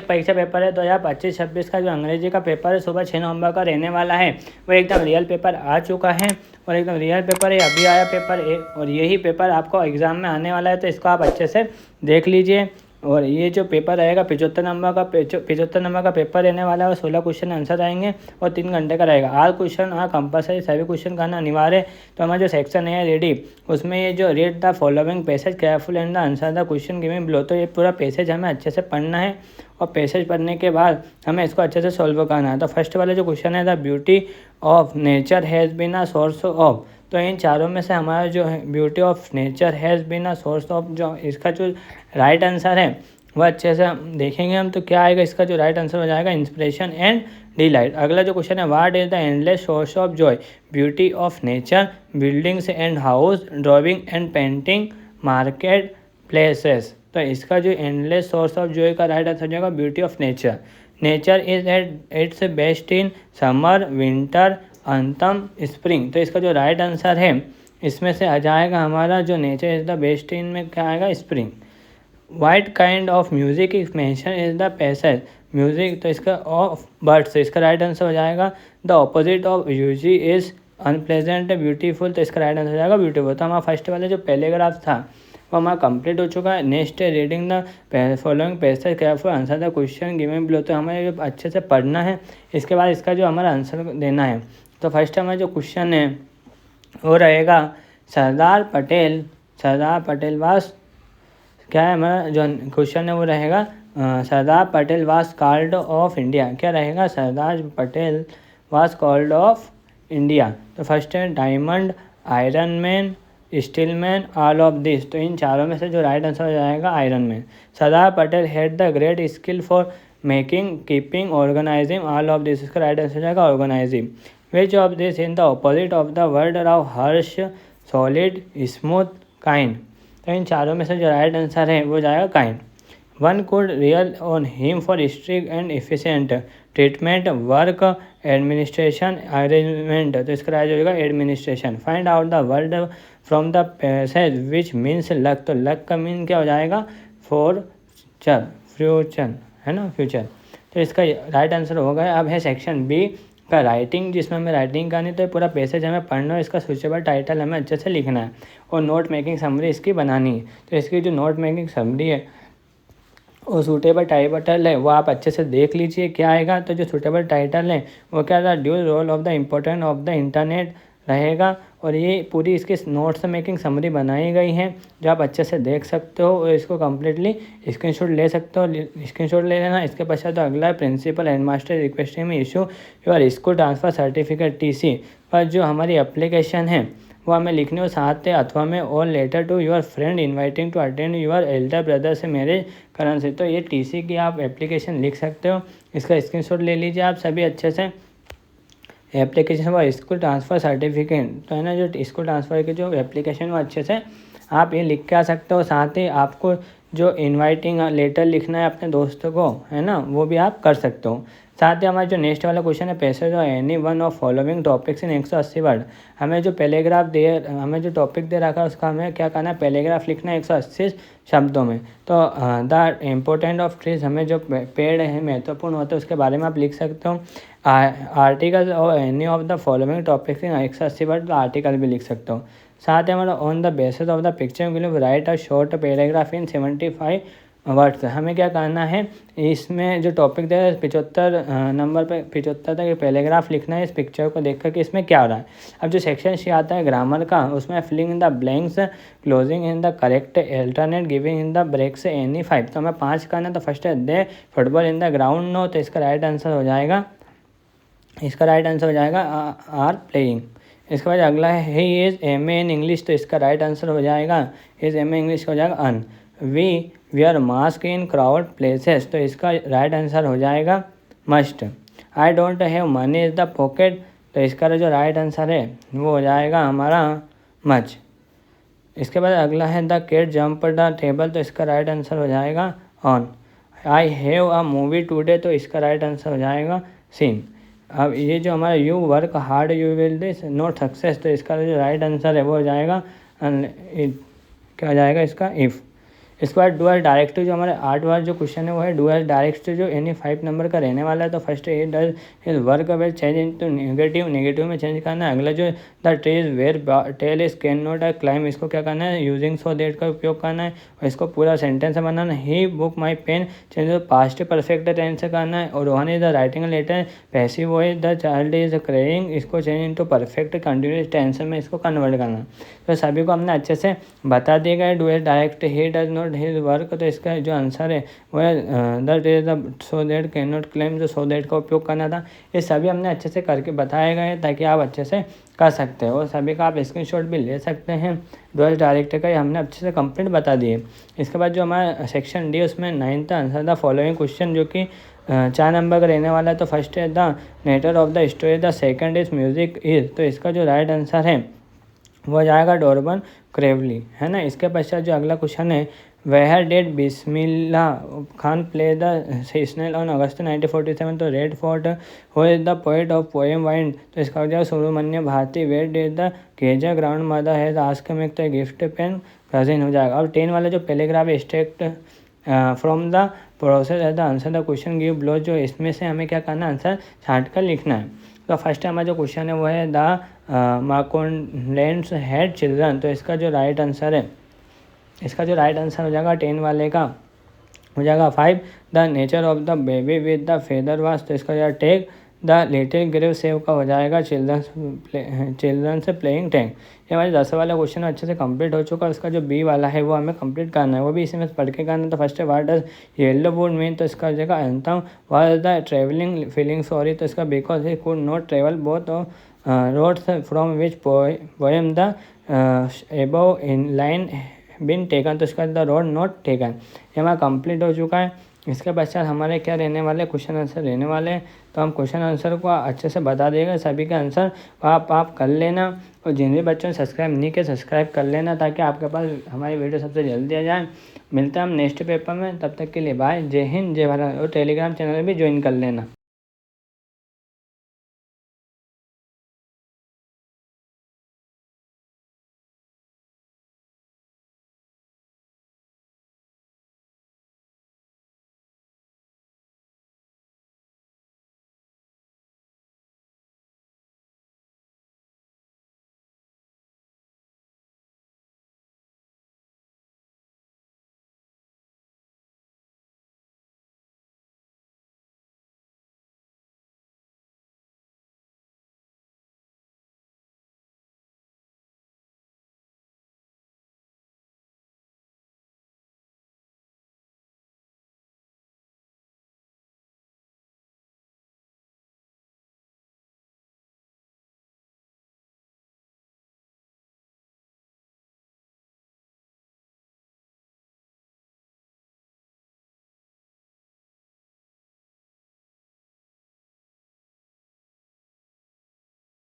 परीक्षा पेपर है 2025-26 का जो अंग्रेजी का पेपर है सुबह 6 नवंबर का रहने वाला है। वो एकदम रियल पेपर आ चुका है और एकदम रियल पेपर है, अभी आया पेपर और यही पेपर आपको एग्ज़ाम में आने वाला है, तो इसको आप अच्छे से देख लीजिए। और ये जो पेपर रहेगा 75 नंबर का पेपर रहने वाला है और 16 क्वेश्चन आंसर आएंगे और 3 घंटे का रहेगा। आल क्वेश्चन कंपलसरी, सभी क्वेश्चन करना अनिवार्य है। तो हमारा जो सेक्शन है रेडी, उसमें ये जो read the following passage careful and the answer the question given below, तो ये पूरा पैसेज हमें अच्छे से पढ़ना है और पैसेज पढ़ने के बाद हमें इसको अच्छे से सॉल्व करना है। तो फर्स्ट वाला जो क्वेश्चन है, the beauty of nature has been a source of, तो इन चारों में से हमारा जो है beauty of nature has been a source of, जो इसका जो राइट आंसर है वह अच्छे से हम देखेंगे हम, तो क्या आएगा इसका जो राइट आंसर हो जाएगा इंस्पिरेशन एंड डिलाइट। अगला जो क्वेश्चन है, what is the endless source of Joy, beauty of nature, buildings and house, drawing and painting, market places, तो इसका जो एंडलेस सोर्स ऑफ जॉय का राइट आंसर हो जाएगा beauty of nature. Nature is at its best in summer, winter, अंतम, spring, तो इसका जो right answer है इसमें से आ जाएगा हमारा जो nature is the best in में क्या आएगा spring. What kind of music is mention is the passage, music, तो इसका ऑफ बर्ड्स, इसका राइट आंसर हो जाएगा द ऑपोजिट ऑफ यूजी इज अनप्लेजेंट ब्यूटीफुल, तो इसका राइट आंसर हो जाएगा ब्यूटीफुल। तो हमारा फर्स्ट वाला जो पैराग्राफ था वो हमारा कंप्लीट हो चुका है। नेक्स्ट है reading the following passage careful answer the question given below, तो हमें जो अच्छे से पढ़ना है, इसके बाद इसका जो हमारा आंसर देना है। तो फर्स्ट हमारा जो क्वेश्चन है वो रहेगा सरदार पटेल वास, क्या है हमारा जो क्वेश्चन है वो रहेगा सरदार पटेल वास कॉल्ड ऑफ इंडिया, क्या रहेगा सरदार पटेल वास कॉल्ड ऑफ इंडिया। तो फर्स्ट है diamond, iron man, steel man, all of this, तो इन चारों में से जो राइट आंसर हो जाएगा iron man. Sardar Patel had the great skill for making, keeping, organising, all of this, इसका राइट आंसर हो जाएगा organising. Which of this in the opposite of the word of harsh, solid, smooth, kind, तो इन चारों में से जो राइट आंसर है वो जाएगा kind. One could real on him for strict and efficient treatment, work, administration, arrangement, तो इसका राइट हो जाएगा administration. Find out the word from the passage which means luck, तो लक का मीन क्या हो जाएगा फ्यूचर, है ना, फ्यूचर, तो इसका राइट आंसर हो गया। अब है सेक्शन बी का राइटिंग, जिसमें हमें राइटिंग करनी, तो पूरा पैसेज हमें पढ़ना है, इसका सूचीबद्ध टाइटल हमें अच्छे से लिखना है और नोट मेकिंग समरी इसकी बनानी है। तो इसकी जो नोट मेकिंग समरी है वो सूटेबल टाइटल है वो आप अच्छे से देख लीजिए क्या आएगा। तो जो सूटेबल टाइटल है वो क्या था, dual role of the important of the internet रहेगा, और ये पूरी इसकी नोट्स मेकिंग समरी बनाई गई है जो आप अच्छे से देख सकते हो और इसको कम्प्लीटली स्क्रीनशॉट ले सकते हो, स्क्रीनशॉट ले लेना। इसके पश्चात तो अगला प्रिंसिपल हेडमास्टर रिक्वेस्टिंग में issue your school transfer certificate TC पर जो हमारी एप्लीकेशन है वो हमें लिखनी हो साथ है, अथवा में और letter to your friend inviting to attend your elder brother से मैरिज करने से, तो ये TC की आप एप्लीकेशन लिख सकते हो, इसका स्क्रीनशॉट ले लीजिए आप सभी अच्छे से। एप्लीकेशन व स्कूल ट्रांसफ़र सर्टिफिकेट, तो है ना जो स्कूल ट्रांसफ़र की जो एप्लीकेशन वो अच्छे से आप ये लिख के आ सकते हो। साथ ही आपको जो इनवाइटिंग लेटर लिखना है अपने दोस्तों को, है ना, वो भी आप कर सकते हो। साथ ही हमारा जो नेक्स्ट वाला क्वेश्चन है passage of any one of following topics in 180 word, हमें जो हमें जो टॉपिक दे रखा है उसका हमें क्या करना है, पैराग्राफ लिखना है 180 शब्दों में। तो द इम्पोर्टेंट ऑफ ट्रीज, हमें जो पेड़ है महत्वपूर्ण होते हैं उसके बारे में आप लिख सकते हो। आर्टिकल और any of the following topics in 180 word, article भी लिख सकते हो। साथ ही हमारा on the basis of the picture right a short paragraph in 75 words, हमें क्या करना है, इसमें जो टॉपिक दे रहा है 75 नंबर पे 75 तक पैराग्राफ लिखना है इस पिक्चर को देख कर कि इसमें क्या हो रहा है। अब जो सेक्शन सी आता है ग्रामर का, उसमें filling in the blanks, closing in the correct alternate, giving in the brackets any 5, तो हमें 5 करना है। तो फर्स्ट है they football in the ground no, तो इसका राइट आंसर हो जाएगा आर प्लेइंग। इसके बाद अगला है he is MA in English, तो इसका राइट आंसर हो जाएगा इज़ MA इंग्लिश हो जाएगा on. We wear mask in crowd places, तो इसका राइट आंसर हो जाएगा must. I don't have money is the pocket, तो इसका जो राइट आंसर है वो हो जाएगा हमारा मच। इसके बाद अगला है the cat jump the table, तो इसका राइट आंसर हो जाएगा on. I have a movie today, तो इसका राइट आंसर हो जाएगा सीन। अब ये जो हमारा you work hard you will this not success, तो इसका जो राइट आंसर है वो हो जाएगा क्या हो जाएगा इसका इफ़। इसके बाद डू एज डायरेक्टिव जो हमारे 8 बार जो क्वेश्चन है वो है डू एज डायरेक्टिव जो एनी 5 नंबर का रहने वाला है। तो first A does is work will change into negative, negative में चेंज करना है। अगला जो the tree is very tall is can not climb, इसको क्या करना है यूजिंग सो दैट का उपयोग करना है और इसको पूरा सेंटेंस से बनाना। He book my pen change past perfect tense से करना है। और Rohan is the writing letter passive voice the child is crying, इसको change into perfect continuous tense में इसको कन्वर्ट करना। तो सभी को हमने अच्छे से बता दिए गए। Do as direct he does not his work, तो इसका जो आंसर है वो है that is the so that can not claim, जो सो दैट का उपयोग करना था। ये सभी हमने अच्छे से करके बताए गए ताकि आप अच्छे से कर सकते हो और सभी का आप स्क्रीनशॉट भी ले सकते हैं। डू एज डायरेक्ट का ये हमने अच्छे से कंप्लीट बता दिए। इसके बाद जो हमारा सेक्शन डी उसमें 9th answer the following question जो कि 4 नंबर का रहने वाला है। तो फर्स्ट है the nature of the story, the second is music is, तो इसका जो राइट आंसर है वो जाएगा डॉर्बन क्रेवली, है ना। इसके पश्चात जो अगला क्वेश्चन है where did Bismillah Khan play the sessional on August 1947, तो Red Fort who is the poet of poem wind, तो इसका हो जाएगा Subramania Bharati. Where did the Kezia grandmother has asked him to gift pen present हो जाएगा। और 10 वाला जो paragraph extract from the process as the answer the question give below, जो इसमें से हमें क्या करना है आंसर छांट कर लिखना है। तो फर्स्ट हमारा जो क्वेश्चन है वो है द माकोंडेंस हैड चिल्ड्रन, तो इसका जो राइट आंसर है इसका जो राइट आंसर हो जाएगा 10 वाले का हो जाएगा 5 the nature of the baby with the feather wash, तो इसका जो take the little grave save का हो जाएगा चिल्ड्रन से प्लेइंग टैग। ये हमारे 10 वाला क्वेश्चन अच्छे से कंप्लीट हो चुका है। इसका जो बी वाला है वो हमें कंप्लीट करना है, वो भी इसमें पढ़ के करना है। तो फर्स्ट है what does yellow wood mean, तो इसका हो जाएगा anthem. What is the travelling feeling sorry, तो इसका because he could not travel both roads from which poem the above in line been taken, तो इसका द रोड नॉट टेकन। ये हमारा कंप्लीट हो चुका है। इसके पश्चात हमारे क्या रहने वाले क्वेश्चन आंसर रहने वाले हैं। तो हम क्वेश्चन आंसर को अच्छे से बता देंगे, सभी के आंसर आप कर लेना और जिन भी बच्चों ने सब्सक्राइब नहीं किया सब्सक्राइब कर लेना ताकि आपके पास हमारी वीडियो सबसे जल्दी आ जाए। मिलते हैं हम नेक्स्ट पेपर में, तब तक के लिए बाय, जय हिंद जय भारत। और टेलीग्राम चैनल भी ज्वाइन कर लेना।